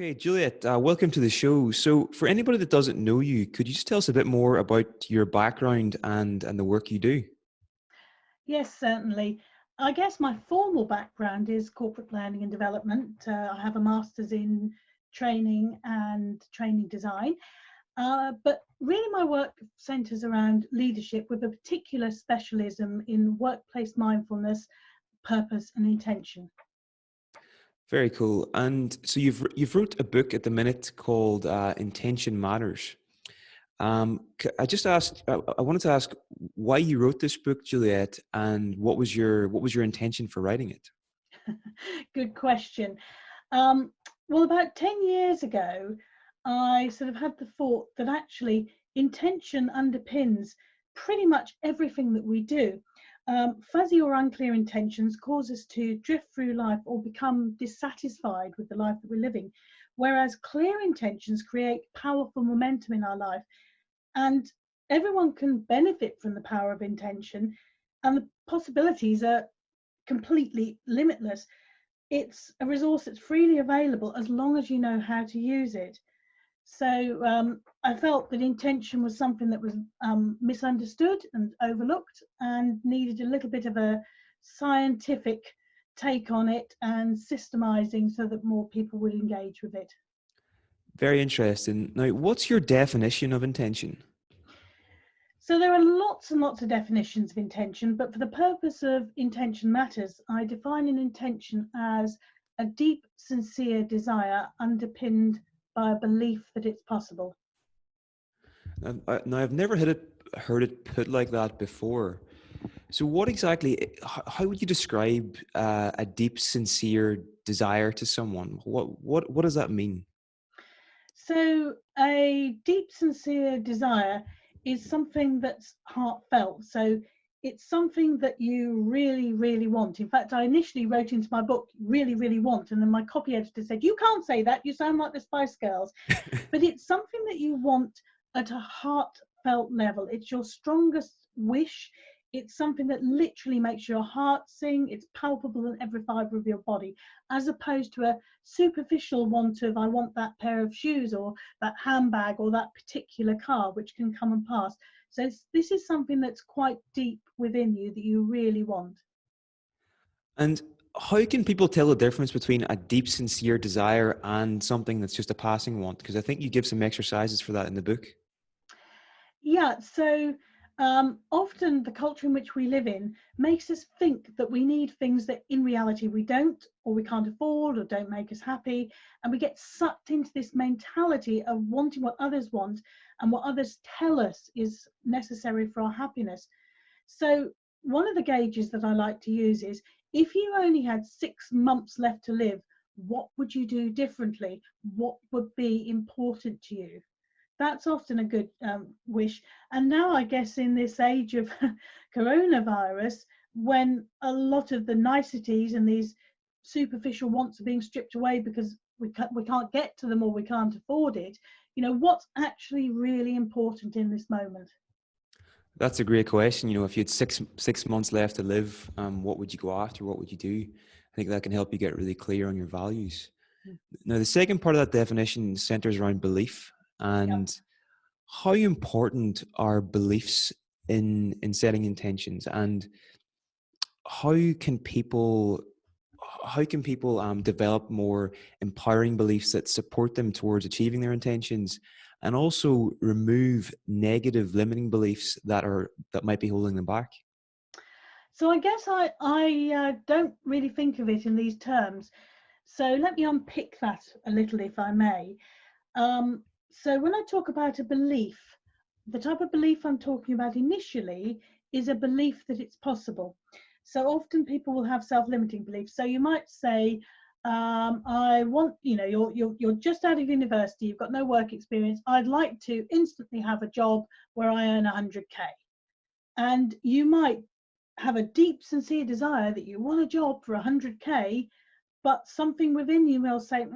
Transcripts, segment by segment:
Okay, Juliet, welcome to the show. So, for anybody that doesn't know you, could you just tell us a bit more about your background and the work you do? Yes, certainly. I guess my formal background is corporate planning and development. I have a master's in training and training design. But really, my work centres around leadership with a particular specialism in workplace mindfulness, purpose, and intention. Very cool. And so you've wrote a book at the minute called "Intention Matters." I wanted to ask why you wrote this book, Juliet, and what was your intention for writing it? Good question. Um, well, about 10 years ago, I sort of had the thought that actually intention underpins pretty much everything that we do. Fuzzy or unclear intentions cause us to drift through life or become dissatisfied with the life that we're living, whereas clear intentions create powerful momentum in our life. And everyone can benefit from the power of intention, and the possibilities are completely limitless. It's a resource that's freely available as long as you know how to use it. So I felt that intention was something that was misunderstood and overlooked and needed a little bit of a scientific take on it and systemizing so that more people would engage with it. Very interesting. Now, what's your definition of intention? So there are lots and lots of definitions of intention, but for the purpose of Intention Matters, I define an intention as a deep, sincere desire underpinned by a belief that it's possible. Now, I've never heard it put like that before. So, what exactly? How would you describe a deep, sincere desire to someone? What does that mean? So, a deep, sincere desire is something that's heartfelt. So, it's something that you really, really want. In fact, I initially wrote into my book, really, really want. And then my copy editor said, "You can't say that. You sound like the Spice Girls." But it's something that you want at a heartfelt level. It's your strongest wish. It's something that literally makes your heart sing. It's palpable in every fibre of your body, as opposed to a superficial want of, I want that pair of shoes or that handbag or that particular car, which can come and pass. So this is something that's quite deep within you that you really want. And how can people tell the difference between a deep, sincere desire and something that's just a passing want? Because I think you give some exercises for that in the book. Yeah, so often the culture in which we live in makes us think that we need things that in reality we don't, or we can't afford, or don't make us happy. And we get sucked into this mentality of wanting what others want and what others tell us is necessary for our happiness. So, one of the gauges that I like to use is if you only had 6 months left to live, what would you do differently? What would be important to you? That's often a good wish. And now, I guess, in this age of coronavirus, when a lot of the niceties and these superficial wants are being stripped away because we can't get to them or we can't afford it, what's actually really important in this moment? That's a great question. If you had six months left to live, what would you go after? What would you do? I think that can help you get really clear on your values. Now, the second part of that definition centers around belief Yeah. and how important are beliefs in setting intentions, and how can people develop more empowering beliefs that support them towards achieving their intentions, and also remove negative limiting beliefs that might be holding them back? So I guess I don't really think of it in these terms. So let me unpick that a little, if I may. So when I talk about a belief, the type of belief I'm talking about initially is a belief that it's possible. So often people will have self-limiting beliefs. So you might say, I want, you're just out of university, you've got no work experience. I'd like to instantly have a job where I earn 100K. And you might have a deep, sincere desire that you want a job for 100K, but something within you will say,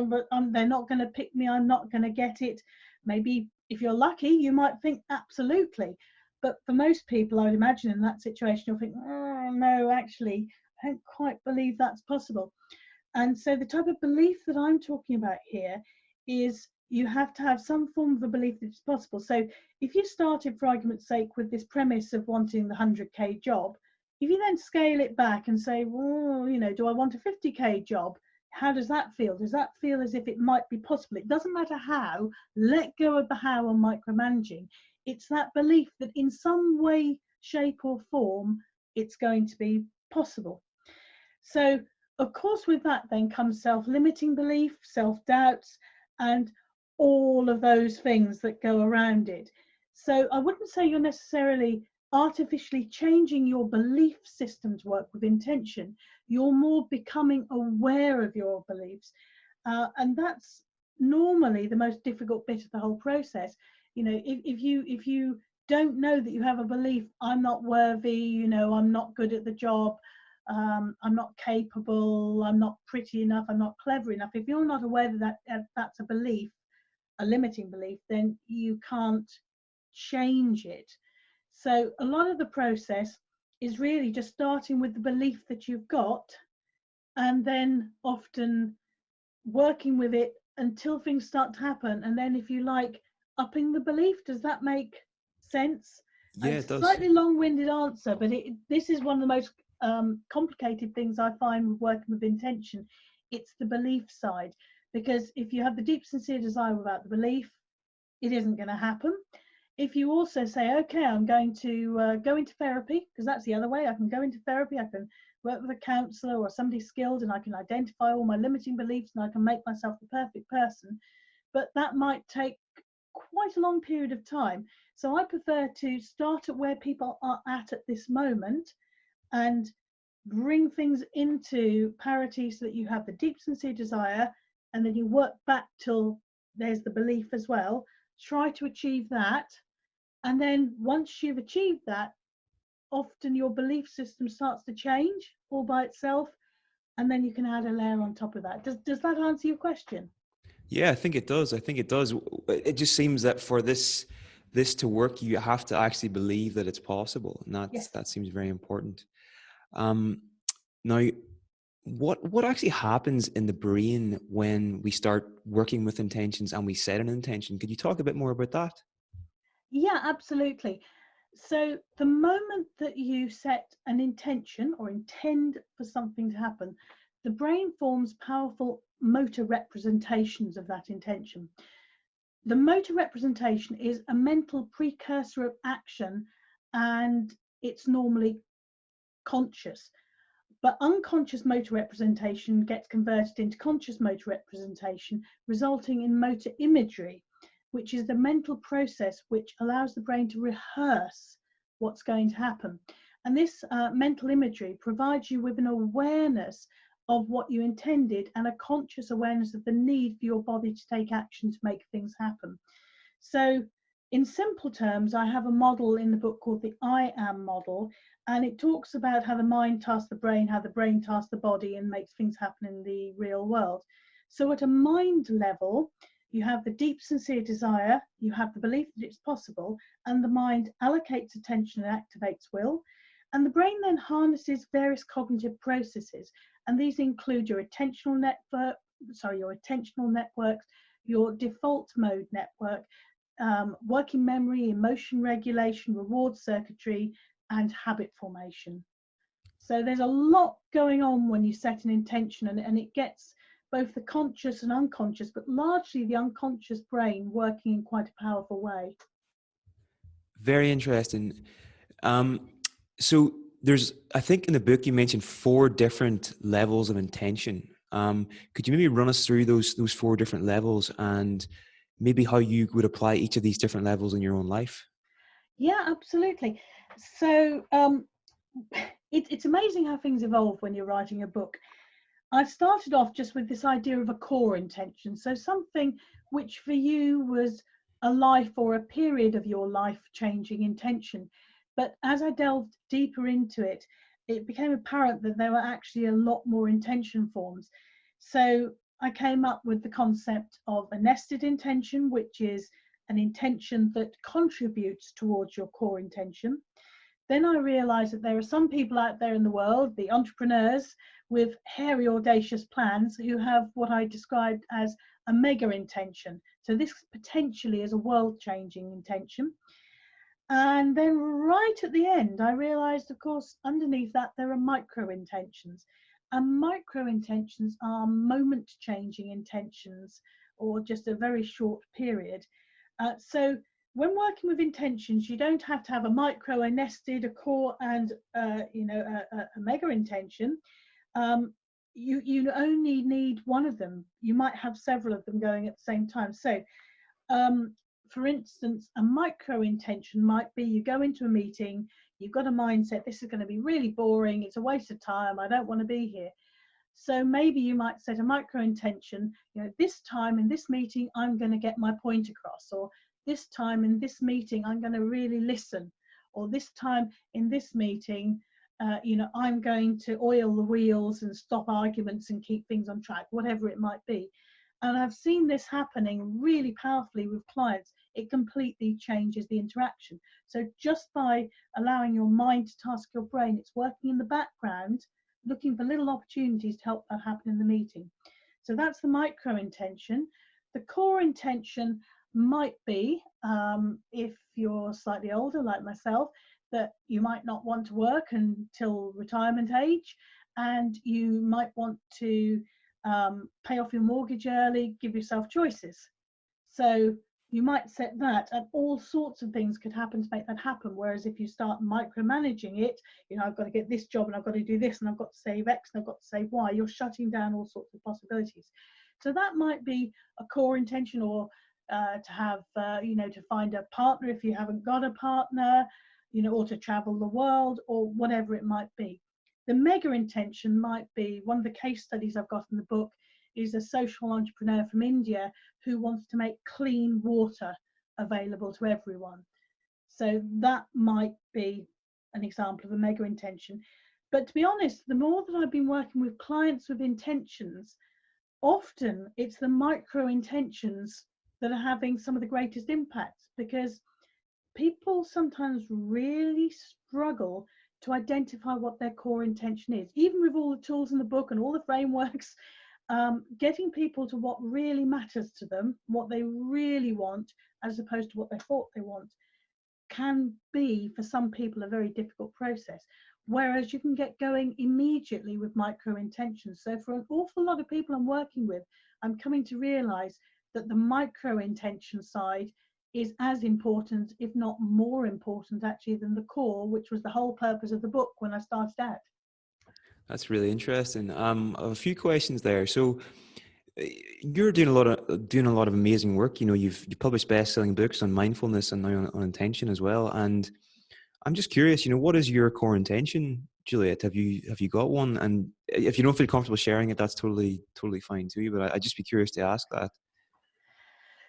but they're not going to pick me, I'm not going to get it. Maybe if you're lucky, you might think absolutely. But for most people, I would imagine in that situation, you'll think, no, actually, I don't quite believe that's possible. And so the type of belief that I'm talking about here is you have to have some form of a belief that it's possible. So if you started, for argument's sake, with this premise of wanting the 100K job, if you then scale it back and say, well, you know, do I want a 50K job? How does that feel? Does that feel as if it might be possible? It doesn't matter how, let go of the how and micromanaging. It's that belief that in some way, shape or form, it's going to be possible. So, of course, with that then comes self-limiting belief, self-doubts, and all of those things that go around it. So I wouldn't say you're necessarily artificially changing your belief system to work with intention. You're more becoming aware of your beliefs. And that's normally the most difficult bit of the whole process. You know, if you don't know that you have a belief, I'm not worthy, you know, I'm not good at the job, I'm not capable, I'm not pretty enough, I'm not clever enough. If you're not aware that, that's a belief, a limiting belief, then you can't change it. So a lot of the process is really just starting with the belief that you've got, and then often working with it until things start to happen. And then, if you like, upping the belief. Does that make sense? Yeah, It's it a does. slightly long-winded answer, but this is one of the most complicated things I find with working with intention. It's the belief side, because if you have the deep, sincere desire without the belief, it isn't going to happen. If you also say, okay, I'm going to go into therapy, because that's the other way. I can go into therapy, I can work with a counsellor or somebody skilled, and I can identify all my limiting beliefs, and I can make myself the perfect person. But that might take quite a long period of time. So I prefer to start at where people are at this moment and bring things into parity so that you have the deep, sincere desire, and then you work back till there's the belief as well. Try to achieve that. And then once you've achieved that, often your belief system starts to change all by itself. And then you can add a layer on top of that. Does that answer your question? Yeah, I think it does. I think it does. It just seems that for this to work, you have to actually believe that it's possible, and Yes. that seems very important. Now, what actually happens in the brain when we start working with intentions and we set an intention? Could you talk a bit more about that? Yeah, absolutely. So the moment that you set an intention or intend for something to happen, the brain forms powerful motor representations of that intention. The motor representation is a mental precursor of action, and it's normally conscious. But unconscious motor representation gets converted into conscious motor representation, resulting in motor imagery, which is the mental process which allows the brain to rehearse what's going to happen. And this mental imagery provides you with an awareness of what you intended and a conscious awareness of the need for your body to take action to make things happen. So in simple terms, I have a model in the book called the I Am model, and it talks about how the mind tasks the brain, how the brain tasks the body, and makes things happen in the real world. So at a mind level, you have the deep, sincere desire, you have the belief that it's possible, and the mind allocates attention and activates will. And the brain then harnesses various cognitive processes, and these include your attentional networks, your default mode network, working memory, emotion regulation, reward circuitry, and habit formation. So there's a lot going on when you set an intention, and it gets both the conscious and unconscious, but largely the unconscious brain working in quite a powerful way. Very interesting. So there's, I think in the book you mentioned 4 different levels of intention. Could you maybe run us through those 4 different levels and maybe how you would apply each of these different levels in your own life? Yeah, absolutely. So it's amazing how things evolve when you're writing a book. I started off just with this idea of a core intention. So something which for you was a life or a period of your life changing intention. But as I delved deeper into it, it became apparent that there were actually a lot more intention forms. So I came up with the concept of a nested intention, which is an intention that contributes towards your core intention. then I realized that there are some people out there in the world, the entrepreneurs with hairy, audacious plans, who have what I described as a mega intention. So this potentially is a world-changing intention. And then right at the end, I realized, of course, underneath that, there are micro intentions. And micro intentions are moment-changing intentions, or just a very short period. So when working with intentions, you don't have to have a micro, a nested, a core, and a mega intention. You only need one of them. You might have several of them going at the same time. So for instance, a micro intention might be you go into a meeting, you've got a mindset, this is going to be really boring, it's a waste of time, I don't want to be here. So maybe you might set a micro intention, this time in this meeting, I'm going to get my point across, or this time in this meeting, I'm going to really listen, or this time in this meeting, I'm going to oil the wheels and stop arguments and keep things on track, whatever it might be. And I've seen this happening really powerfully with clients. It completely changes the interaction. So just by allowing your mind to task your brain, it's working in the background, looking for little opportunities to help that happen in the meeting. So that's the micro intention. The core intention might be, if you're slightly older like myself, that you might not want to work until retirement age, and you might want to pay off your mortgage early, give yourself choices. So you might set that, and all sorts of things could happen to make that happen. Whereas if you start micromanaging it, I've got to get this job and I've got to do this and I've got to save X and I've got to save Y, you're shutting down all sorts of possibilities. So that might be a core intention, or to have, to find a partner if you haven't got a partner, or to travel the world, or whatever it might be. The mega intention might be, one of the case studies I've got in the book is a social entrepreneur from India who wants to make clean water available to everyone. So that might be an example of a mega intention. But to be honest, the more that I've been working with clients with intentions, often it's the micro intentions that are having some of the greatest impacts, because people sometimes really struggle to identify what their core intention is. Even with all the tools in the book and all the frameworks, getting people to what really matters to them, what they really want, as opposed to what they thought they want, can be, for some people, a very difficult process. Whereas you can get going immediately with micro intentions. So for an awful lot of people I'm working with, I'm coming to realize that the micro intention side is as important, if not more important actually, than the core, which was the whole purpose of the book when I started out. That's really interesting. A few questions there. So you're doing a lot of amazing work. You published best-selling books on mindfulness and now on intention as well. And I'm just curious, what is your core intention, Juliet? Have you got one? And if you don't feel comfortable sharing it, that's totally fine too. But I'd just be curious to ask that.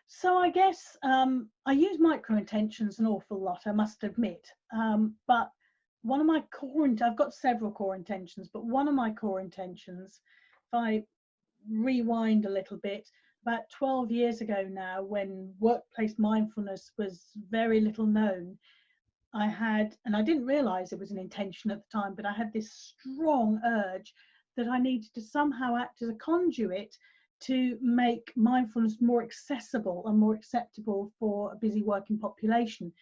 So I guess I use micro intentions an awful lot, I must admit. But one of my I've got several core intentions, but one of my core intentions, if I rewind a little bit, about 12 years ago now, when workplace mindfulness was very little known, I had, and I didn't realize it was an intention at the time, but I had this strong urge that I needed to somehow act as a conduit to make mindfulness more accessible and more acceptable for a busy working population.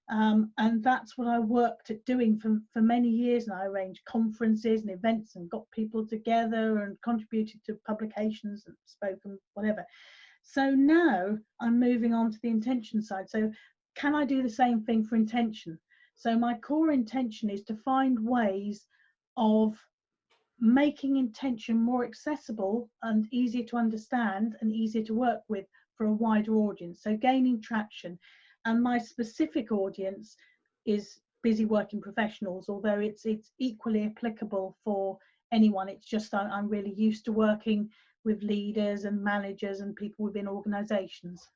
And that's what I worked at doing for many years. And I arranged conferences and events and got people together and contributed to publications and spoken, whatever. So now I'm moving on to the intention side. So can I do the same thing for intention? So my core intention is to find ways of making intention more accessible and easier to understand and easier to work with for a wider audience. So gaining traction. And my specific audience is busy working professionals, although it's equally applicable for anyone. It's just I'm really used to working with leaders and managers and people within organizations.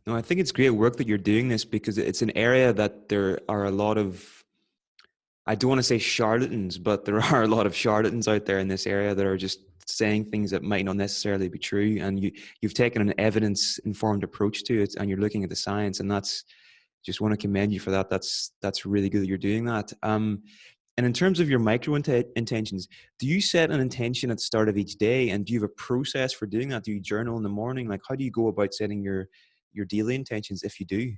No, I think it's great work that you're doing this, because it's an area that there are a lot of, I don't want to say charlatans, but there are a lot of charlatans out there in this area that are just saying things that might not necessarily be true. And you've taken an evidence-informed approach to it, and you're looking at the science, and that's just want to commend you for that. That's really good that you're doing that. And in terms of your micro intentions, do you set an intention at the start of each day, and do you have a process for doing that? Do you journal in the morning? Like, how do you go about setting your daily intentions if you do?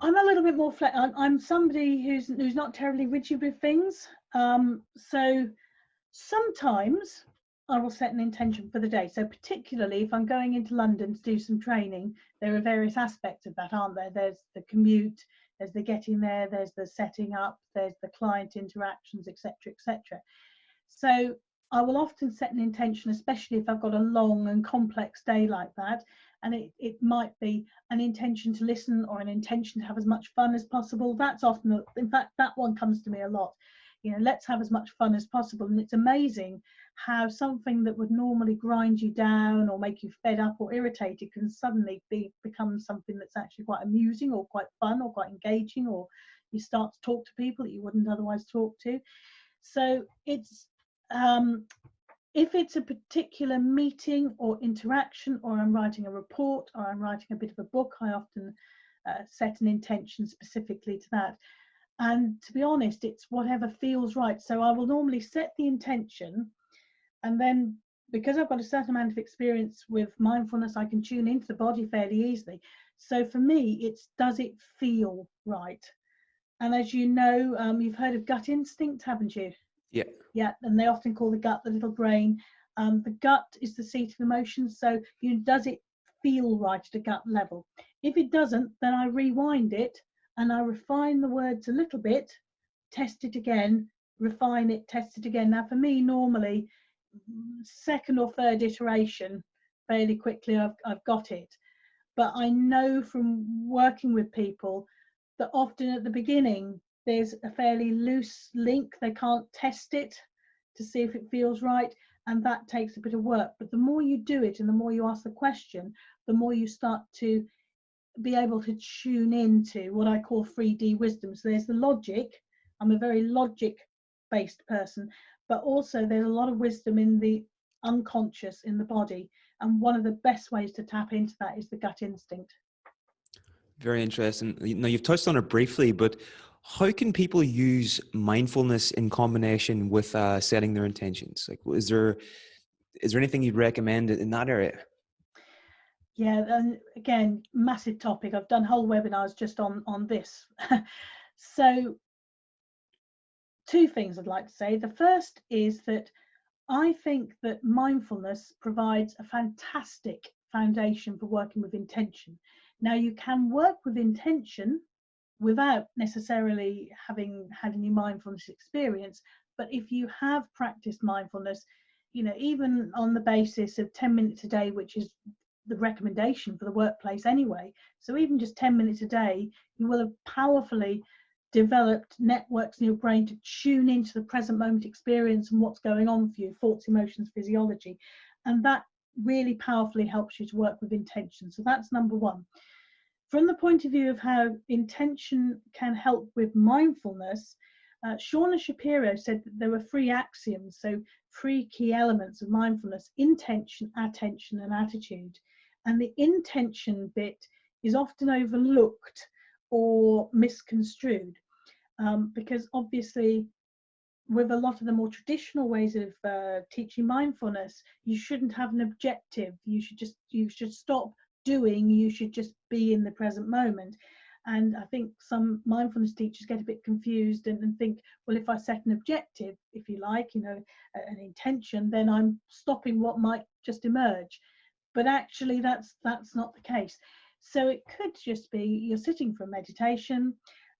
I'm a little bit more I'm somebody who's not terribly rigid with things. So sometimes I will set an intention for the day. So particularly if I'm going into London to do some training, there are various aspects of that, aren't there? There's the commute, there's the getting there, there's the setting up, there's the client interactions, etc., etc. So I will often set an intention, especially if I've got a long and complex day like that. And it might be an intention to listen or an intention to have as much fun as possible. That's often, in fact, that one comes to me a lot. You know, let's have as much fun as possible. And it's amazing how something that would normally grind you down or make you fed up or irritated can suddenly become something that's actually quite amusing or quite fun or quite engaging, or you start to talk to people that you wouldn't otherwise talk to. So it's if it's a particular meeting or interaction, or I'm writing a report, or I'm writing a bit of a book, I often set an intention specifically to that. And to be honest, it's whatever feels right. So I will normally set the intention, and then because I've got a certain amount of experience with mindfulness, I can tune into the body fairly easily. So for me, it's, does it feel right? And as you know, you've heard of gut instinct, haven't you? Yeah. Yeah, and they often call the gut the little brain. The gut is the seat of emotions. So, you know, does it feel right at a gut level? If it doesn't, then I rewind it and I refine the words a little bit, test it again, refine it, test it again. Now, for me, normally, second or third iteration, fairly quickly, I've got it. But I know from working with people that often at the beginning, there's a fairly loose link. They can't test it to see if it feels right, and that takes a bit of work. But the more you do it and the more you ask the question, the more you start to be able to tune into what I call 3D wisdom. So there's the logic. I'm a very logic based person, but also there's a lot of wisdom in the unconscious, in the body, and one of the best ways to tap into that is the gut instinct. Very interesting. Now, you've touched on it briefly, but how can people use mindfulness in combination with setting their intentions? Like, is there anything you'd recommend in that area? Yeah, and again, massive topic. I've done whole webinars just on this. So two things I'd like to say. The first is that I think that mindfulness provides a fantastic foundation for working with intention. Now, you can work with intention without necessarily having had any mindfulness experience, but if you have practiced mindfulness, you know, even on the basis of 10 minutes a day, which is the recommendation for the workplace anyway, so even just 10 minutes a day, you will have powerfully developed networks in your brain to tune into the present moment experience and what's going on for you, thoughts, emotions, physiology, and that really powerfully helps you to work with intention. So that's number one. From the point of view of how intention can help with mindfulness, Shauna Shapiro said that there were three axioms, so three key elements of mindfulness: intention, attention, and attitude. And the intention bit is often overlooked or misconstrued, because obviously with a lot of the more traditional ways of teaching mindfulness, you shouldn't have an objective. You should stop doing, you should just be in the present moment. And I think some mindfulness teachers get a bit confused and think, well, if I set an objective, if you like, you know, an intention, then I'm stopping what might just emerge. But actually that's not the case. So it could just be you're sitting for a meditation.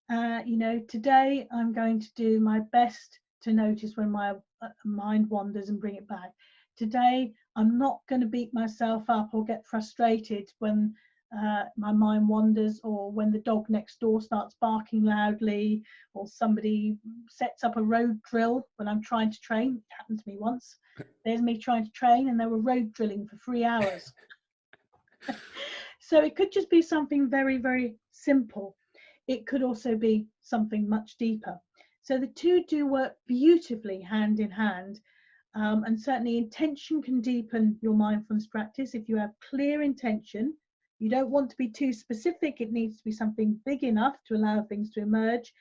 You know, today I'm going to do my best to notice when my mind wanders and bring it back. Today, I'm not going to beat myself up or get frustrated when my mind wanders, or when the dog next door starts barking loudly, or somebody sets up a road drill when I'm trying to train. It happened to me once. There's me trying to train and they were road drilling for 3 hours. So it could just be something very, very simple. It could also be something much deeper. So the two do work beautifully hand in hand. And certainly intention can deepen your mindfulness practice. If you have clear intention, You don't want to be too specific. It needs to be something big enough to allow things to emerge.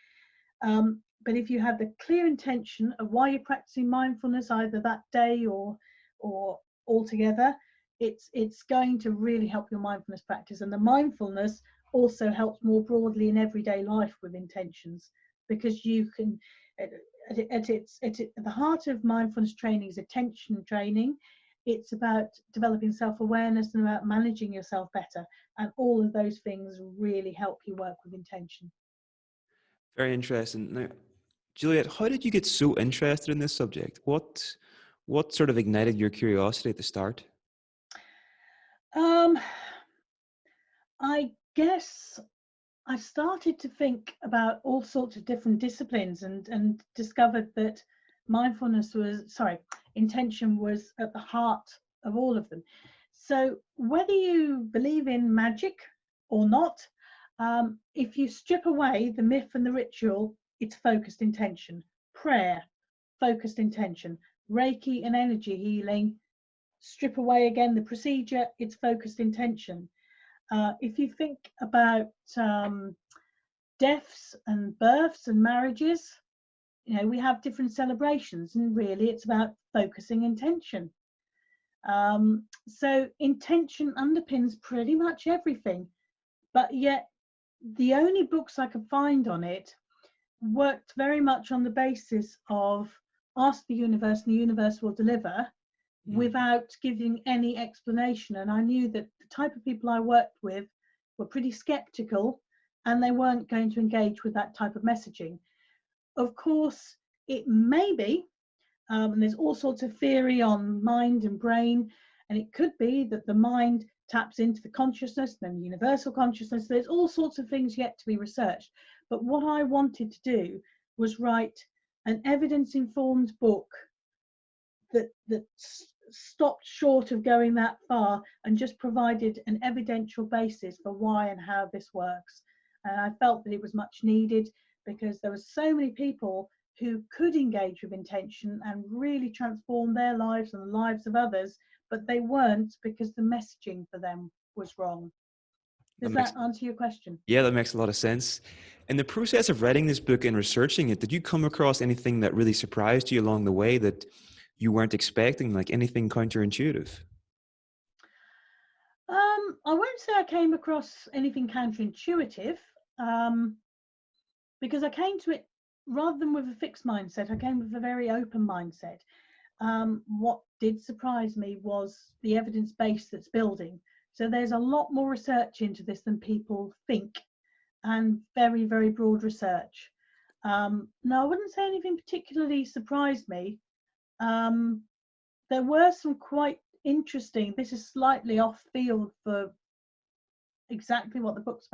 But if you have the clear intention of why you're practicing mindfulness, either that day or altogether, it's going to really help your mindfulness practice. And the mindfulness also helps more broadly in everyday life with intentions, because you can, at the heart of mindfulness training is attention training. It's about developing self-awareness and about managing yourself better, and all of those things really help you work with intention. Very interesting. Now, Juliet, how did you get so interested in this subject? What sort of ignited your curiosity at the start? I guess I started to think about all sorts of different disciplines, and discovered that intention was at the heart of all of them. So whether you believe in magic or not, if you strip away the myth and the ritual, it's focused intention. Prayer, focused intention. Reiki and energy healing, strip away again the procedure, it's focused intention. If you think about deaths and births and marriages, we have different celebrations, and really it's about focusing intention. So intention underpins pretty much everything, but yet the only books I could find on it worked very much on the basis of ask the universe and the universe will deliver, without giving any explanation. And I knew that the type of people I worked with were pretty skeptical, and they weren't going to engage with that type of messaging. Of course, it may be, and there's all sorts of theory on mind and brain, and it could be that the mind taps into the consciousness, then the universal consciousness. There's all sorts of things yet to be researched. But what I wanted to do was write an evidence-informed book that stopped short of going that far and just provided an evidential basis for why and how this works. And I felt that it was much needed, because there were so many people who could engage with intention and really transform their lives and the lives of others, but they weren't, because the messaging for them was wrong. Does that answer your question? Yeah, that makes a lot of sense. In the process of writing this book and researching it, did you come across anything that really surprised you along the way that you weren't expecting, like anything counterintuitive? I won't say I came across anything counterintuitive, because I came to it rather than with a fixed mindset. I came with a very open mindset. What did surprise me was the evidence base that's building. So there's a lot more research into this than people think, and very, very broad research. No, I wouldn't say anything particularly surprised me. There were some quite interesting, this is slightly off field for exactly what the book's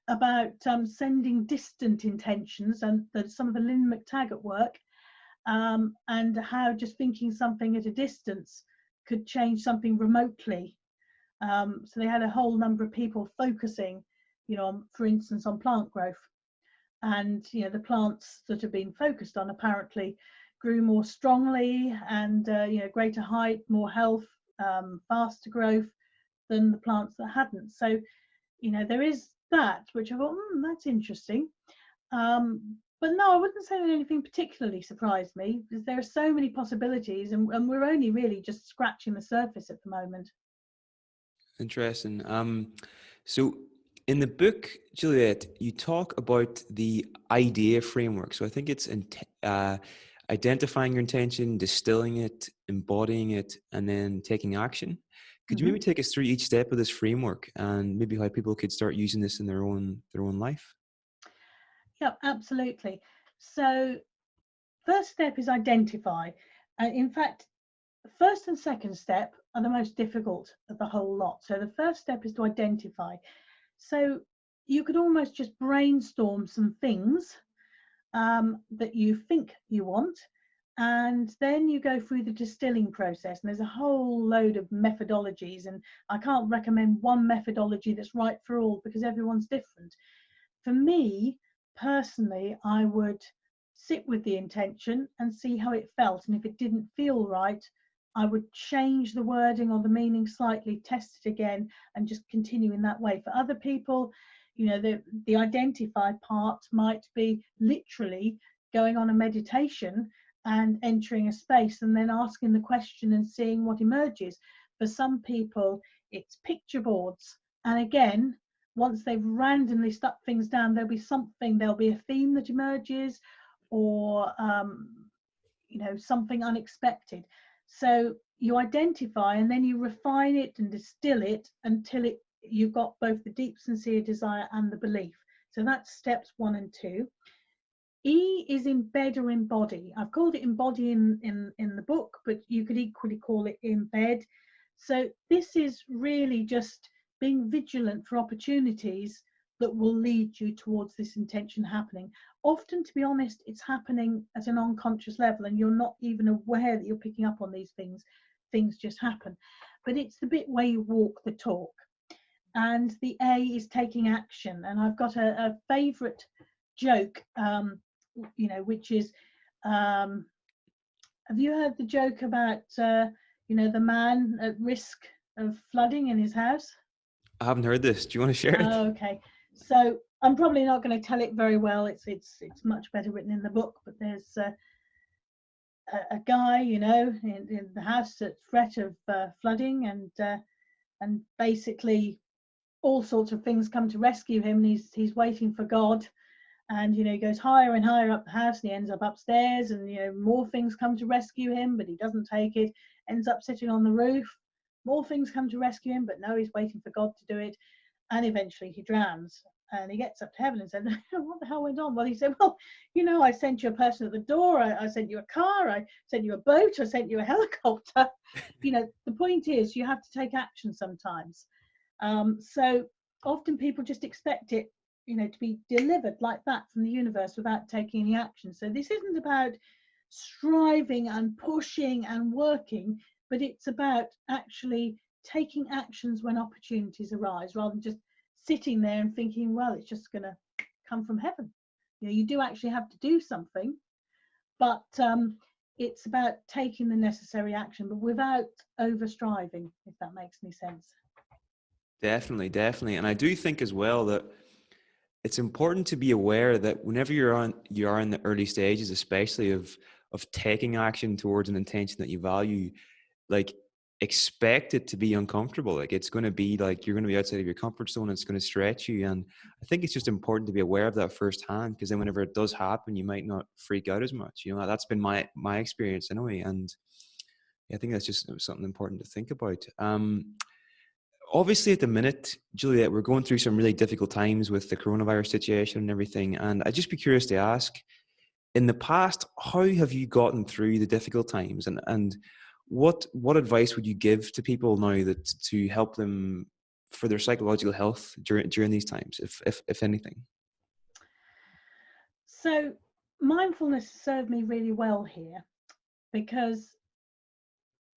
about sending distant intentions, and some of the Lynn McTaggart work, and how just thinking something at a distance could change something remotely. So they had a whole number of people focusing, for instance, on plant growth, and the plants that have been focused on apparently grew more strongly, and greater height, more health, faster growth than the plants that hadn't. So there is that, which I thought, that's interesting. But no, I wouldn't say that anything particularly surprised me, because there are so many possibilities, and we're only really just scratching the surface at the moment. Interesting. So in the book, Juliet, you talk about the idea framework. So I think it's identifying your intention, distilling it, embodying it, and then taking action. Could you maybe take us through each step of this framework, and maybe how people could start using this in their own life? Yeah, absolutely. So first step is identify. In fact, the first and second step are the most difficult of the whole lot. So the first step is to identify. So you could almost just brainstorm some things that you think you want, and then you go through the distilling process. And there's a whole load of methodologies, and I can't recommend one methodology that's right for all, because everyone's different. For me personally, I would sit with the intention and see how it felt, and if it didn't feel right, I would change the wording or the meaning slightly, test it again, and just continue in that way. For other people, you know, the identify part might be literally going on a meditation and entering a space and then asking the question and seeing what emerges. For some people, it's picture boards. And again, once they've randomly stuck things down, there'll be something, there'll be a theme that emerges, or you know, something unexpected. So you identify and then you refine it and distill it until you've got both the deep sincere desire and the belief. So that's steps 1 and 2. E is embed or embody. I've called it embody in the book, but you could equally call it embed. So this is really just being vigilant for opportunities that will lead you towards this intention happening. Often, to be honest, it's happening at an unconscious level and you're not even aware that you're picking up on these things. Things just happen. But it's the bit where you walk the talk. And the A is taking action. And I've got a favourite joke, you know, which is, have you heard the joke about, you know, the man at risk of flooding in his house? I haven't heard this. Do you want to share it? Oh, okay. So I'm probably not going to tell it very well. It's much better written in the book. But there's a guy, you know, in the house at threat of flooding, and basically all sorts of things come to rescue him. And he's waiting for God, and you know, he goes higher and higher up the house, and he ends up upstairs, and you know, more things come to rescue him, but he doesn't take it. Ends up sitting on the roof. More things come to rescue him, but no, he's waiting for God to do it. And eventually he drowns, and he gets up to heaven and said, what the hell went on? Well, he said, well, you know, I sent you a person at the door, I sent you a car, I sent you a boat, I sent you a helicopter. You know, the point is you have to take action sometimes. So often people just expect it, you know, to be delivered like that from the universe without taking any action. So this isn't about striving and pushing and working, but it's about actually taking actions when opportunities arise, rather than just sitting there and thinking, well, it's just going to come from heaven. You know, you do actually have to do something, but it's about taking the necessary action, but without over striving, if that makes any sense. Definitely. And I do think as well that it's important to be aware that whenever you are in the early stages, especially of taking action towards an intention that you value, like, expect it to be uncomfortable. Like, it's going to be like you're going to be outside of your comfort zone. It's going to stretch you. And I think it's just important to be aware of that firsthand, because then whenever it does happen, you might not freak out as much. You know, that's been my experience anyway. And I think that's just something important to think about. Obviously, at the minute, Juliet, we're going through some really difficult times with the coronavirus situation and everything. And I'd just be curious to ask, in the past, how have you gotten through the difficult times? And what advice would you give to people now that to help them for their psychological health during these times, if anything? So mindfulness served me really well here, because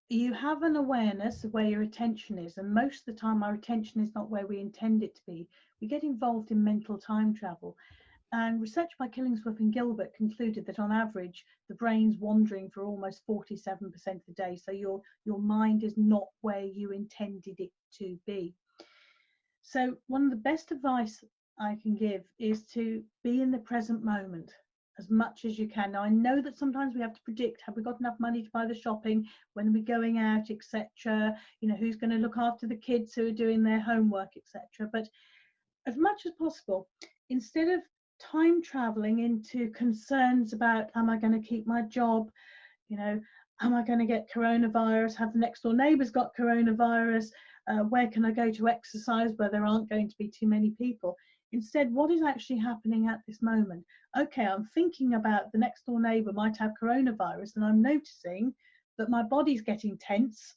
you have an awareness of where your attention is, and most of the time our attention is not where we intend it to be. We get involved in mental time travel, and research by Killingsworth and Gilbert concluded that on average the brain's wandering for almost 47% of the day, so your mind is not where you intended it to be. So one of the best advice I can give is to be in the present moment as much as you can. Now, I know that sometimes we have to predict, have we got enough money to buy the shopping, when are we going out, etc. You know, who's going to look after the kids who are doing their homework, etc. But as much as possible, instead of time traveling into concerns about, am I going to keep my job, you know, am I going to get coronavirus, have the next door neighbours got coronavirus, where can I go to exercise where there aren't going to be too many people? Instead, what is actually happening at this moment? Okay, I'm thinking about the next door neighbour might have coronavirus, and I'm noticing that my body's getting tense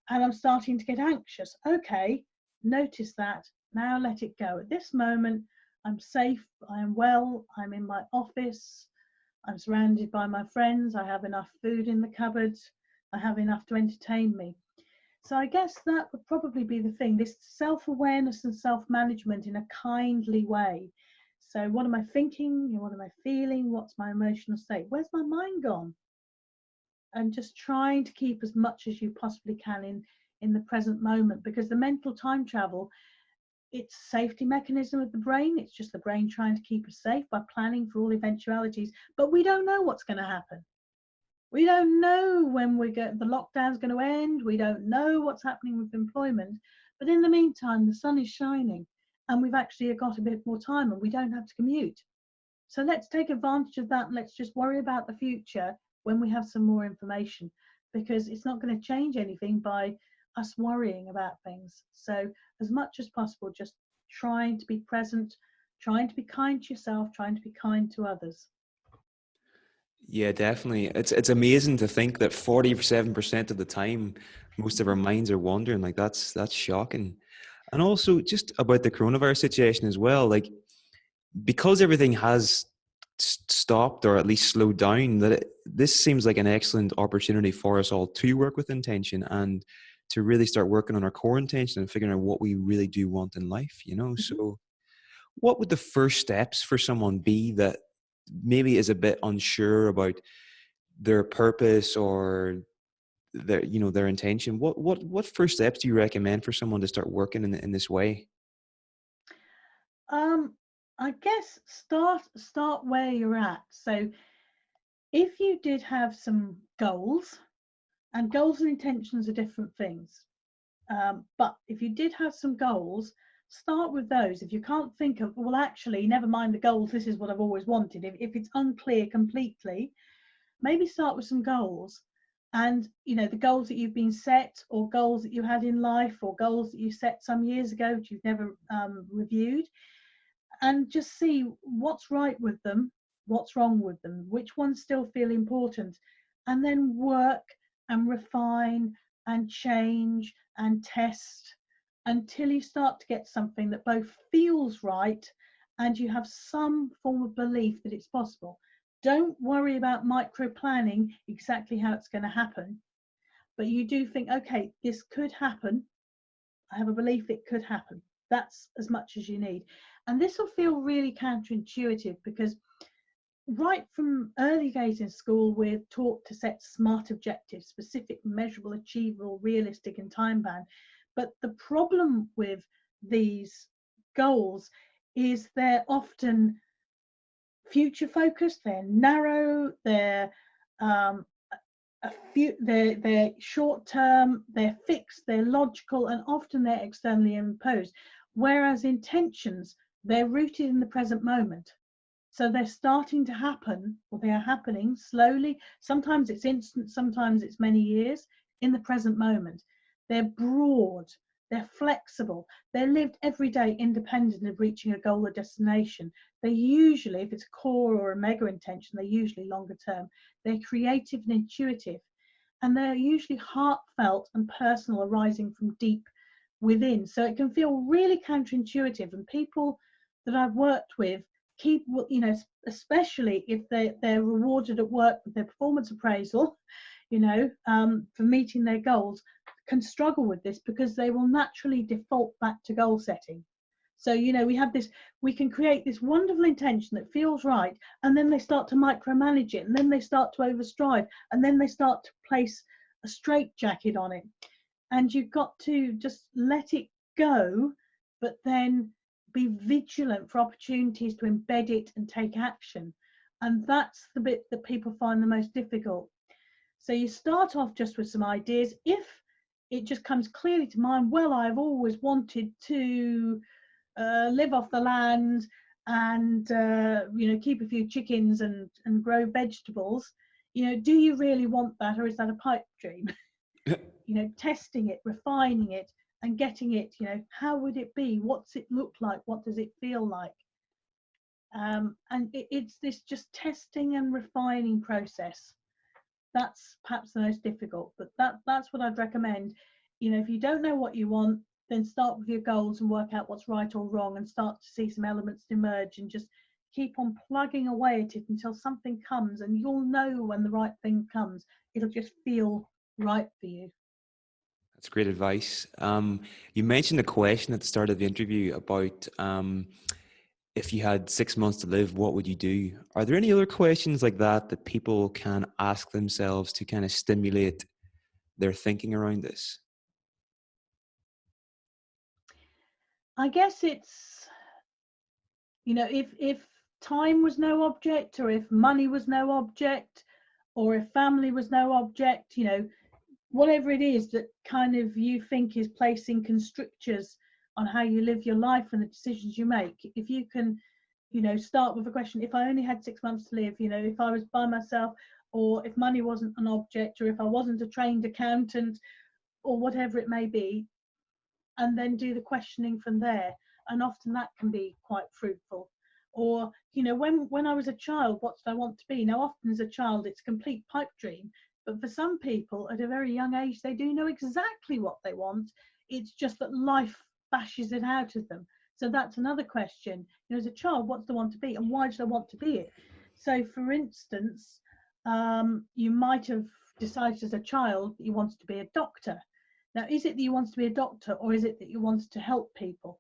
and I'm starting to get anxious. Okay, notice that. Now let it go. At this moment, I'm safe, I am well, I'm in my office, I'm surrounded by my friends, I have enough food in the cupboard, I have enough to entertain me. So I guess that would probably be the thing, this self-awareness and self-management in a kindly way. So what am I thinking? What am I feeling? What's my emotional state? Where's my mind gone? and just trying to keep as much as you possibly can in the present moment, because the mental time travel, it's a safety mechanism of the brain. It's just the brain trying to keep us safe by planning for all eventualities, but we don't know what's going to happen. We don't know when the lockdown's going to end. We don't know what's happening with employment. But in the meantime, the sun is shining and we've actually got a bit more time and we don't have to commute. So let's take advantage of that and let's just worry about the future when we have some more information, because it's not going to change anything by us worrying about things. So as much as possible, just trying to be present, trying to be kind to yourself, trying to be kind to others. Yeah, definitely. It's amazing to think that 47% of the time, most of our minds are wandering. Like that's shocking. And also just about the coronavirus situation as well, like because everything has stopped or at least slowed down, this seems like an excellent opportunity for us all to work with intention and to really start working on our core intention and figuring out what we really do want in life, you know? Mm-hmm. So what would the first steps for someone be that maybe is a bit unsure about their purpose or their, you know, their intention? What first steps do you recommend for someone to start working in this way? I guess start where you're at. So if you did have some goals, and goals and intentions are different things, but if you did have some goals, start with those. If you can't think of, well, actually, never mind the goals, this is what I've always wanted. If it's unclear completely, maybe start with some goals. And the goals that you've been set, or goals that you had in life, or goals that you set some years ago which you've never reviewed, and just see what's right with them, what's wrong with them, which ones still feel important, and then work and refine and change and test until you start to get something that both feels right and you have some form of belief that it's possible. Don't worry about micro planning exactly how it's going to happen, but you do think, okay, this could happen. I have a belief it could happen. That's as much as you need. And this will feel really counterintuitive, because right from early days in school, we're taught to set SMART objectives: specific, measurable, achievable, realistic, and time bound. But the problem with these goals is they're often future focused, they're narrow, um, they're short term, they're fixed, they're logical, and often they're externally imposed. Whereas intentions, they're rooted in the present moment. So they're starting to happen, or they are happening slowly. Sometimes it's instant, sometimes it's many years in the present moment. They're broad, they're flexible, they're lived every day independent of reaching a goal or destination. They usually, if it's a core or a mega intention, they're usually longer term. They're creative and intuitive, and they're usually heartfelt and personal, arising from deep within. So it can feel really counterintuitive, and people that I've worked with keep, especially if they're rewarded at work with their performance appraisal, for meeting their goals, can struggle with this because they will naturally default back to goal setting. So we can create this wonderful intention that feels right, and then they start to micromanage it, and then they start to overstrive, and then they start to place a straitjacket on it. And you've got to just let it go, but then be vigilant for opportunities to embed it and take action. And that's the bit that people find the most difficult. So you start off just with some ideas. If it just comes clearly to mind, well, I've always wanted to live off the land and keep a few chickens and grow vegetables. Do you really want that, or is that a pipe dream? Testing it, refining it, and getting it, how would it be? What's it look like? What does it feel like? And it's this just testing and refining process. That's perhaps the most difficult, but that's what I'd recommend. If you don't know what you want, then start with your goals and work out what's right or wrong, and start to see some elements emerge, and just keep on plugging away at it until something comes, and you'll know when the right thing comes. It'll just feel right for you. That's great advice. You mentioned a question at the start of the interview about if you had 6 months to live, what would you do? Are there any other questions like that that people can ask themselves to kind of stimulate their thinking around this? I guess it's, if time was no object, or if money was no object, or if family was no object, whatever it is that kind of you think is placing constrictors on how you live your life and the decisions you make. If you can, start with a question: if I only had 6 months to live, if I was by myself, or if money wasn't an object, or if I wasn't a trained accountant, or whatever it may be, and then do the questioning from there. And often that can be quite fruitful. Or, when I was a child, what did I want to be? Now, often as a child, it's a complete pipe dream. But for some people at a very young age, they do know exactly what they want. It's just that life bashes it out of them. So that's another question. As a child, what do I want to be, and why did I want to be it? So, for instance, you might have decided as a child that you wanted to be a doctor. Now, is it that you wanted to be a doctor, or is it that you wanted to help people?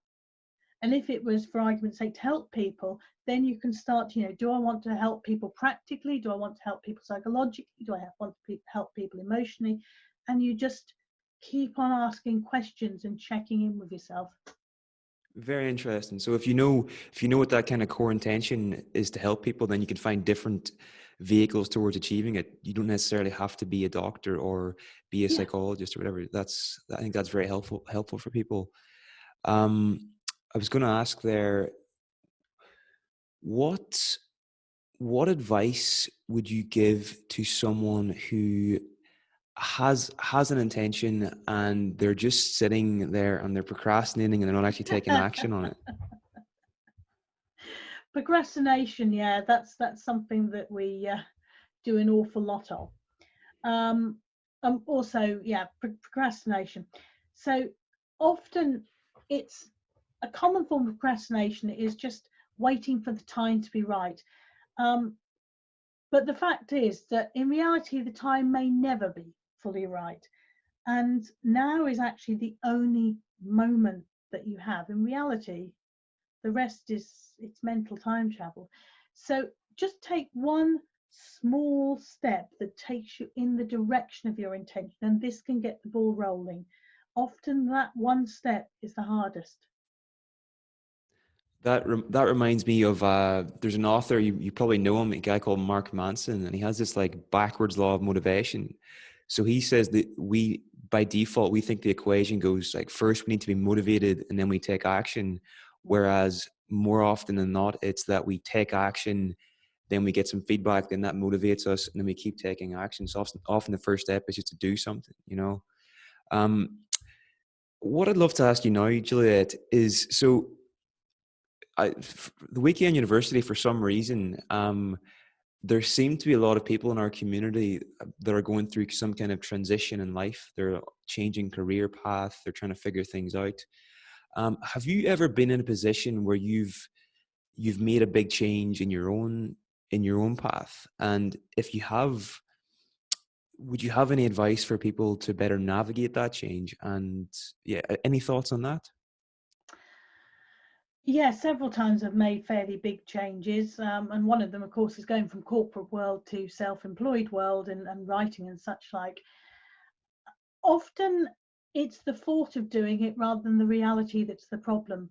And if it was, for argument's sake, to help people, then you can start, do I want to help people practically? Do I want to help people psychologically? Do I want to help people emotionally? And you just keep on asking questions and checking in with yourself. Very interesting. So if you know what that kind of core intention is to help people, then you can find different vehicles towards achieving it. You don't necessarily have to be a doctor or be a psychologist or whatever. I think that's very helpful for people. I was going to ask there, what advice would you give to someone who has an intention and they're just sitting there and they're procrastinating and they're not actually taking action on it? Procrastination, that's something that we do an awful lot of. Also, procrastination. So often it's a common form of procrastination is just waiting for the time to be right. But the fact is that in reality, the time may never be fully right. And now is actually the only moment that you have. In reality, the rest is it's mental time travel. So just take one small step that takes you in the direction of your intention, and this can get the ball rolling. Often that one step is the hardest. That reminds me of there's an author, you probably know him, a guy called Mark Manson, and he has this like backwards law of motivation. So he says that by default we think the equation goes like first we need to be motivated and then we take action, whereas more often than not it's that we take action, then we get some feedback, then that motivates us, and then we keep taking action. So often the first step is just to do something, What I'd love to ask you now, Juliet, is so the Weekend University, for some reason, there seem to be a lot of people in our community that are going through some kind of transition in life. They're changing career path. They're trying to figure things out. Have you ever been in a position where you've made a big change in your own path? And if you have, would you have any advice for people to better navigate that change? And any thoughts on that? Yeah, several times I've made fairly big changes, and one of them, of course, is going from corporate world to self-employed world and writing and such like. Often it's the thought of doing it rather than the reality that's the problem.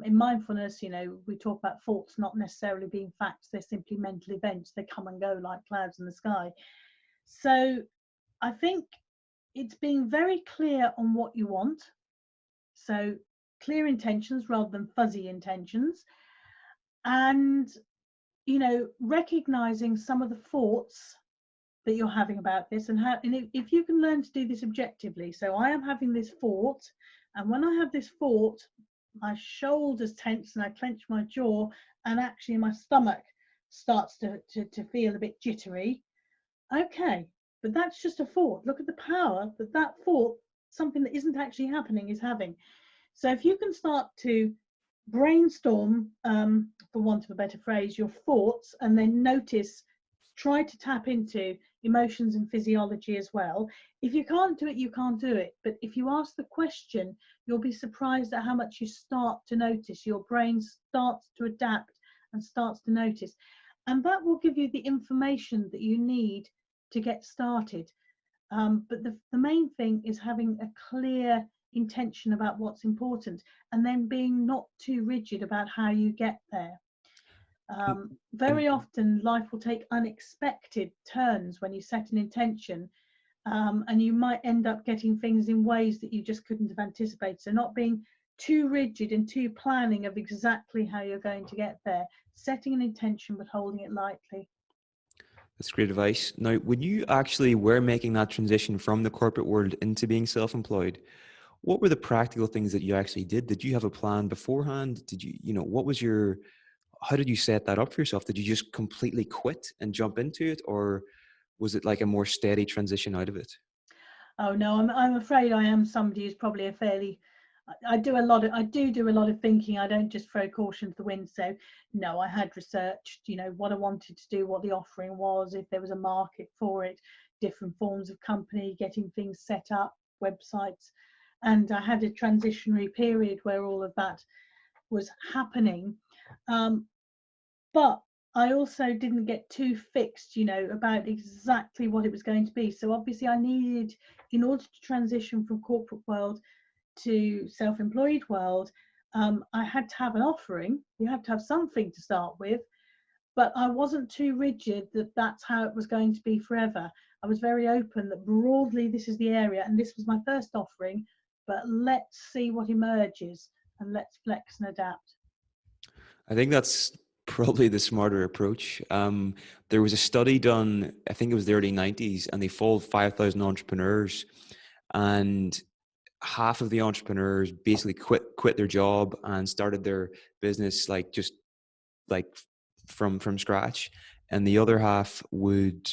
In mindfulness, we talk about thoughts not necessarily being facts, they're simply mental events. They come and go like clouds in the sky. So I think it's being very clear on what you want. So clear intentions rather than fuzzy intentions, and recognizing some of the thoughts that you're having about this, and if you can learn to do this objectively. So I am having this thought, and when I have this thought, my shoulders tense and I clench my jaw, and actually my stomach starts to feel a bit jittery. Okay, but that's just a thought. Look at the power that thought, something that isn't actually happening, is having. So if you can start to brainstorm, for want of a better phrase, your thoughts, and then notice try to tap into emotions and physiology as well. If you can't do it, you can't do it. But if you ask the question, you'll be surprised at how much you start to notice. Your brain starts to adapt and starts to notice. And that will give you the information that you need to get started. But the main thing is having a clear intention about what's important, and then being not too rigid about how you get there. And Very often life will take unexpected turns when you set an intention, and you might end up getting things in ways that you just couldn't have anticipated. So not being too rigid and too planning of exactly how you're going to get there, setting an intention but holding it lightly. that's great advice. Now, when you actually were making that transition from the corporate world into being self-employed, what were the practical things that you actually did? Did you have a plan beforehand? Did you, what was how did you set that up for yourself? Did you just completely quit and jump into it? Or was it like a more steady transition out of it? Oh no, I'm afraid I am somebody who's probably a fairly, I do a lot of thinking. I don't just throw caution to the wind. So no, I had researched, what I wanted to do, what the offering was, if there was a market for it, different forms of company, getting things set up, websites. And I had a transitionary period where all of that was happening. But I also didn't get too fixed, about exactly what it was going to be. So obviously I needed, in order to transition from corporate world to self-employed world, I had to have an offering. You have to have something to start with, but I wasn't too rigid that that's how it was going to be forever. I was very open that broadly this is the area and this was my first offering, but let's see what emerges and let's flex and adapt. I think that's probably the smarter approach. There was a study done, I think it was the early 90s, and they followed 5,000 entrepreneurs, and half of the entrepreneurs basically quit their job and started their business like from scratch, and the other half would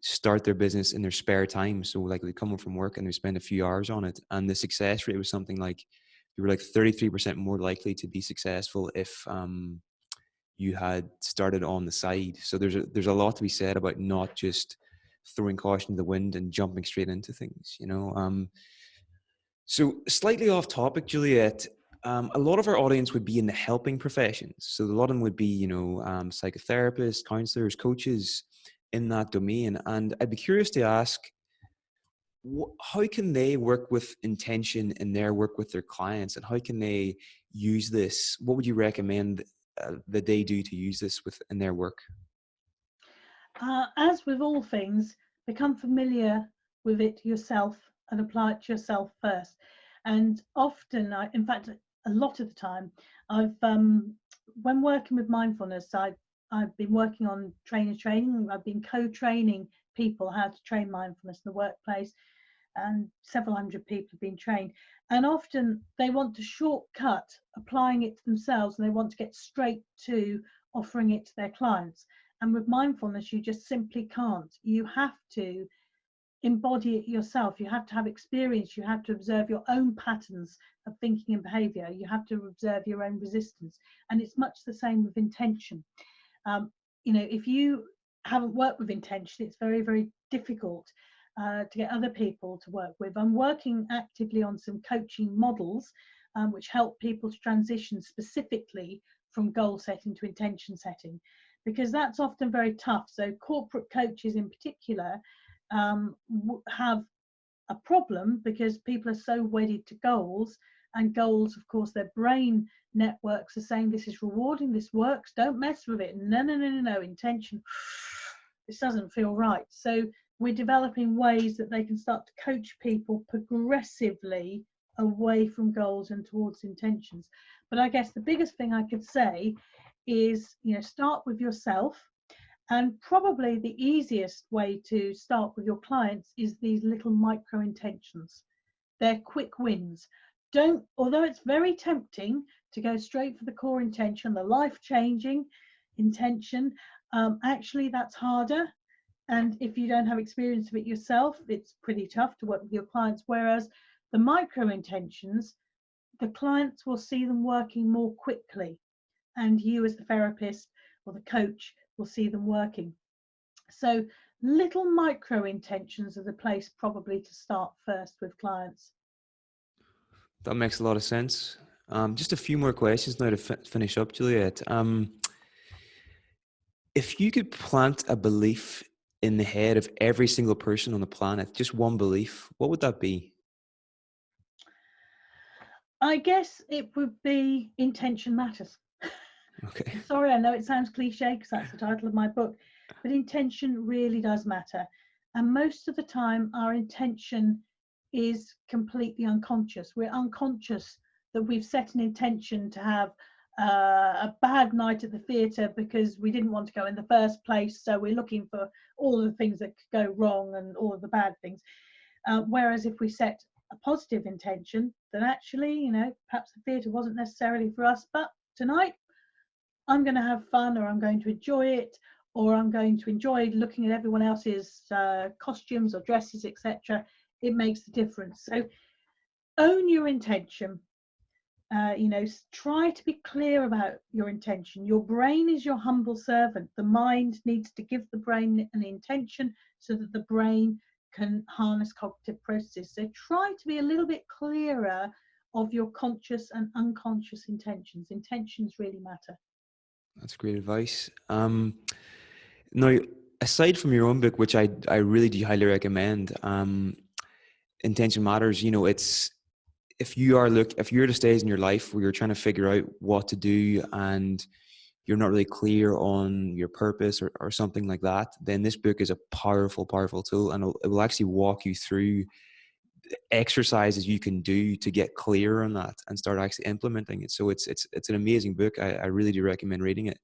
start their business in their spare time. So like they come home from work and they spend a few hours on it, and the success rate was something like you were like 33% more likely to be successful if you had started on the side. So there's a lot to be said about not just throwing caution to the wind and jumping straight into things, So slightly off topic, Juliet, a lot of our audience would be in the helping professions. So a lot of them would be, psychotherapists, counselors, coaches in that domain. And I'd be curious to ask, how can they work with intention in their work with their clients, and how can they use this? What would you recommend that they do to use this in their work? As with all things, become familiar with it yourself and apply it to yourself first. And often, in fact, a lot of the time, when working with mindfulness, I've been working on training. I've been co-training people how to train mindfulness in the workplace, and several hundred people have been trained. And often they want to shortcut applying it to themselves, and they want to get straight to offering it to their clients. And with mindfulness, you just simply can't. You have to embody it yourself. You have to have experience. You have to observe your own patterns of thinking and behavior. You have to observe your own resistance. And it's much the same with intention. If you haven't worked with intention, it's very, very difficult to get other people to work with. I'm working actively on some coaching models which help people to transition specifically from goal setting to intention setting, because that's often very tough. So corporate coaches in particular have a problem because people are so wedded to goals, and goals, of course, their brain networks are saying this is rewarding, this works, don't mess with it. No, intention, this doesn't feel right. So we're developing ways that they can start to coach people progressively away from goals and towards intentions. But I guess the biggest thing I could say is, start with yourself. And probably the easiest way to start with your clients is these little micro intentions. They're quick wins. Although it's very tempting to go straight for the core intention, the life-changing intention, actually that's harder. And if you don't have experience of it yourself, it's pretty tough to work with your clients. Whereas the micro intentions, the clients will see them working more quickly, and you as the therapist or the coach will see them working. So little micro intentions are the place probably to start first with clients. That makes a lot of sense. Just a few more questions now to finish up, Juliet. If you could plant a belief in the head of every single person on the planet, just one belief, what would that be? I guess it would be intention matters. Okay. I'm sorry, I know it sounds cliche because that's the title of my book, but intention really does matter. And most of the time, our intention is completely unconscious. We're unconscious that we've set an intention to have a bad night at the theatre because we didn't want to go in the first place. So we're looking for all of the things that could go wrong and all of the bad things. Whereas if we set a positive intention, then actually, you know, perhaps the theatre wasn't necessarily for us, but tonight I'm going to have fun, or I'm going to enjoy it, or I'm going to enjoy looking at everyone else's costumes or dresses, etc. It makes a difference. So own your intention. You know, try to be clear about your intention. Your brain is your humble servant. The mind needs to give the brain an intention so that the brain can harness cognitive processes. So try to be a little bit clearer of your conscious and unconscious intentions. Intentions really matter. That's great advice. Now, aside from your own book, which I really do highly recommend, Intention Matters, you know, it's, if you're at a stage in your life where you're trying to figure out what to do and you're not really clear on your purpose or something like that, then this book is a powerful, powerful tool, and it will actually walk you through exercises you can do to get clear on that and start actually implementing it. So it's an amazing book. I really do recommend reading it.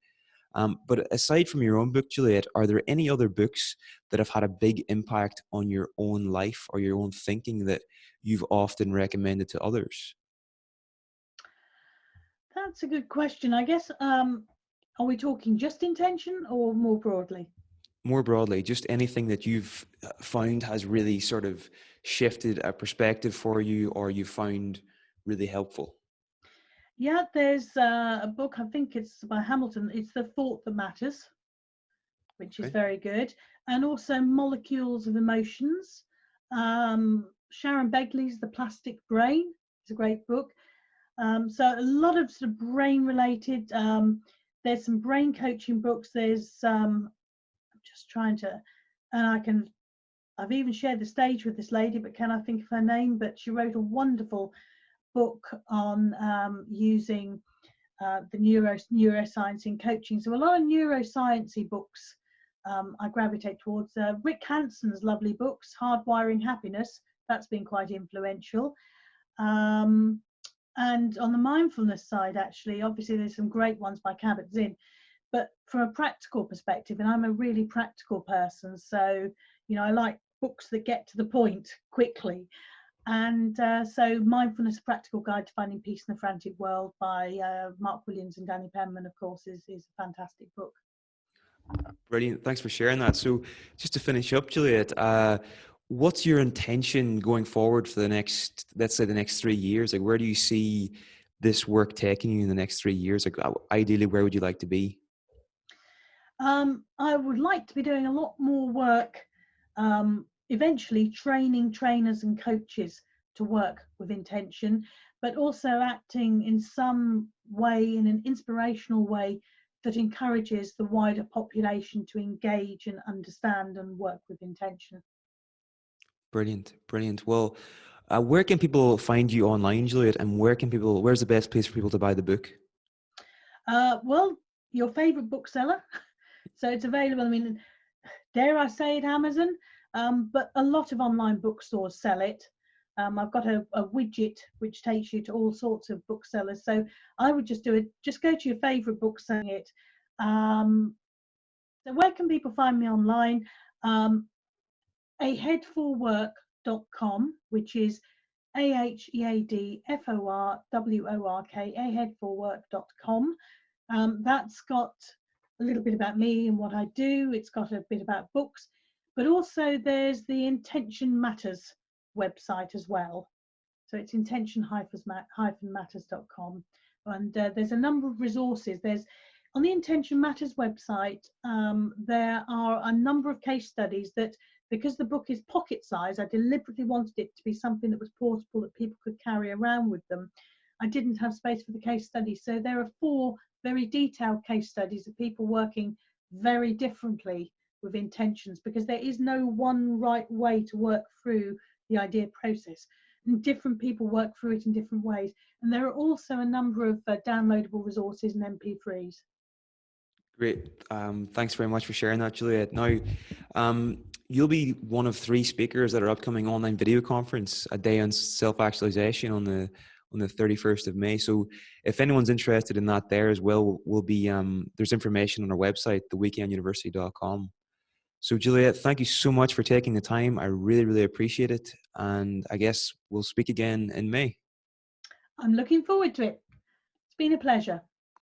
But aside from your own book, Juliet, are there any other books that have had a big impact on your own life or your own thinking that you've often recommended to others? That's a good question. I guess, are we talking just intention or more broadly? More broadly, just anything that you've found has really sort of shifted a perspective for you or you found really helpful. Yeah, there's a book, I think it's by Hamilton. It's The Thought That Matters, which is Okay. very good. And also Molecules of Emotions. Sharon Begley's The Plastic Brain is a great book. So a lot of sort of brain related. There's some brain coaching books. There's I'm just trying to, and I've even shared the stage with this lady, but can I think of her name? But she wrote a wonderful book on using the neuroscience in coaching. So a lot of neurosciencey books I gravitate towards. Rick Hanson's lovely books, Hardwiring Happiness, that's been quite influential. And on the mindfulness side, actually, obviously there's some great ones by Kabat-Zinn. But from a practical perspective, and I'm a really practical person, so, you know, I like books that get to the point quickly. And so Mindfulness, A Practical Guide to Finding Peace in the Frantic World by Mark Williams and Danny Penman, of course, is a fantastic book. Brilliant. Thanks for sharing that. So just to finish up, Juliet, what's your intention going forward for the next, let's say the next 3 years? Like, where do you see this work taking you in the next 3 years? Like, ideally, where would you like to be? I would like to be doing a lot more work, eventually training trainers and coaches to work with intention, but also acting in some way, in an inspirational way that encourages the wider population to engage and understand and work with intention. Brilliant. Brilliant. Well, where can people find you online, Juliet? And where's the best place for people to buy the book? Well, your favorite bookseller. So it's available, I mean, dare I say it, Amazon, but a lot of online bookstores sell it. I've got a widget which takes you to all sorts of booksellers. So I would just do it, just go to your favorite bookseller. So where can people find me online? aheadforwork.com, which is aheadforwork, aheadforwork.com. That's got a little bit about me and what I do. It's got a bit about books, but also there's the Intention Matters website as well. So it's intention-matters.com. And there's a number of resources. There's on the Intention Matters website, there are a number of case studies that, because the book is pocket size, I deliberately wanted it to be something that was portable, that people could carry around with them. I didn't have space for the case studies. So there are 4 very detailed case studies of people working very differently with intentions, because there is no one right way to work through the idea process. And different people work through it in different ways. And there are also a number of downloadable resources and MP3s. Great. Thanks very much for sharing that, Juliet. Now, you'll be one of 3 speakers at our upcoming online video conference, A Day on Self-Actualization, on the 31st of May. So if anyone's interested in that there as well, we'll be, there's information on our website, theweekenduniversity.com. So Juliet, thank you so much for taking the time. I really, really appreciate it. And I guess we'll speak again in May. I'm looking forward to it. It's been a pleasure.